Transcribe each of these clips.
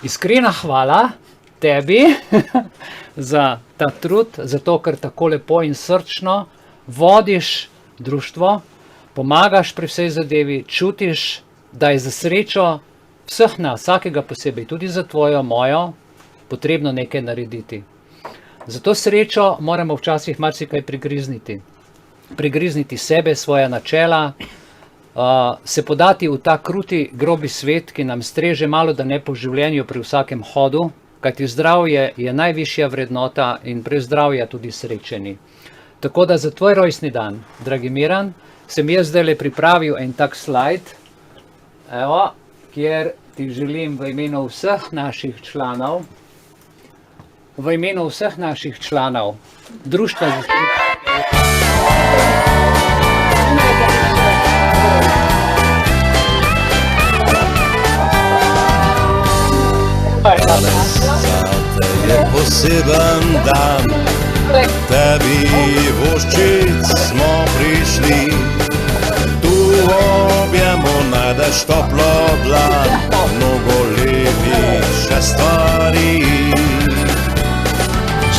Iskrena hvala tebi za ta trud, zato ker tako lepo in srčno vodiš društvo, pomagaš pri vsej zadevi, čutiš, da je za srečo vseh nas, vsakega posebej, tudi za tvojo, mojo, potrebno nekaj narediti. Za to srečo moramo včasih marsikaj prigrizniti. Prigrizniti sebe, svoja načela, se podati v ta kruti, grobi svet, ki nam streže malo da ne po življenju pri vsakem hodu, kajti zdravje je najvišja vrednota in brez zdravja tudi srečeni. Tako da za tvoj rojstni dan, dragi Miran, sem jaz zdajle pripravil en tak slajd, evo, kjer ti želim v imenu vseh naših članov, Društva za Danes zate je poseben dan, tebi voščic smo prišli. Tu objemu najdeš toplo dlan, mnogo lepih še stvari.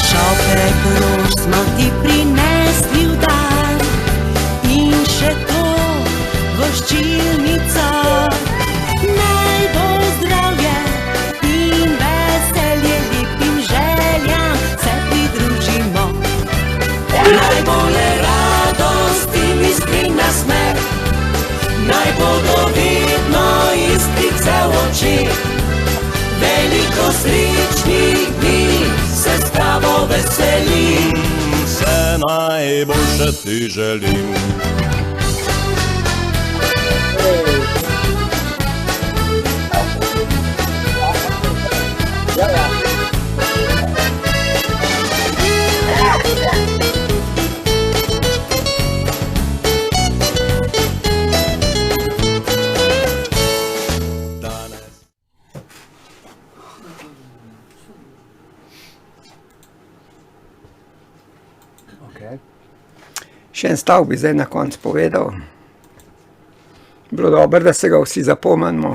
Šopek rož smo ti prinesli v dar in še to voščilnico. Naj bo zdravje in veselje, lepim željam se pridružimo. Naj bo le radost in iskren nasmeh, naj bodo vedno iskrice v očeh. Veliko srečnih dni se s tabo veselim, Vse najboljše ti želim. Še en stavek bi zdaj na koncu povedal. Bilo dobro, da se ga vsi zapomnimo.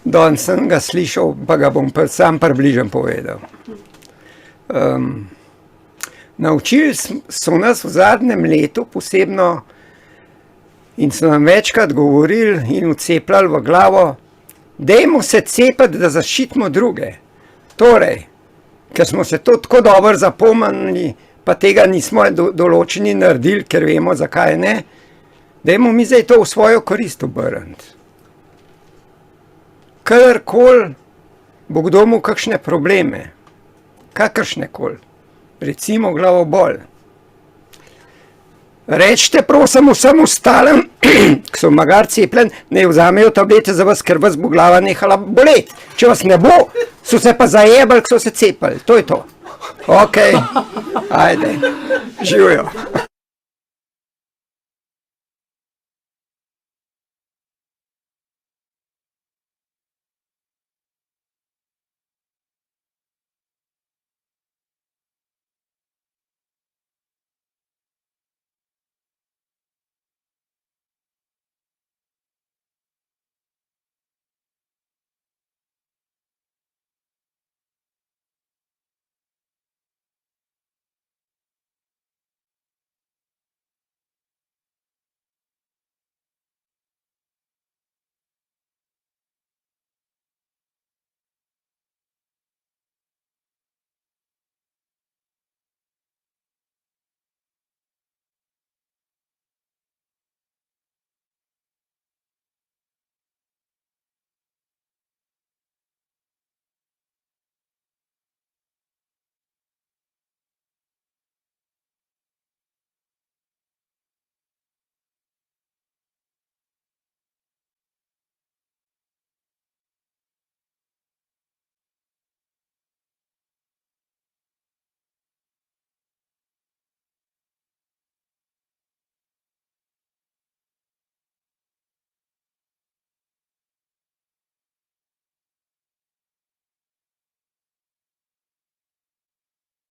Danes sem ga slišal, pa ga bom sam približno povedal. Naučili so nas v zadnjem letu posebno in so nam večkrat govorili in vcepljali v glavo, dajmo se cepiti, da zaščitimo druge. Torej, ker smo se to tako dobro zapomnili, pa tega nismo določeni naredili, ker vemo, zakaj ne, dajmo mi zdaj to v svojo korist obrniti. Kadarkoli bo kdo imel kakšne probleme, kakršnekoli, recimo glavobol, rečite prosim vsem ostalim, ki so magari cepljeni, naj vzamejo tablete za vas, ker vas bo glava nehala boleti. Če vas ne bo, so se pa zajebali, ki so se cepili. To je to. Ok, ajde, živijo.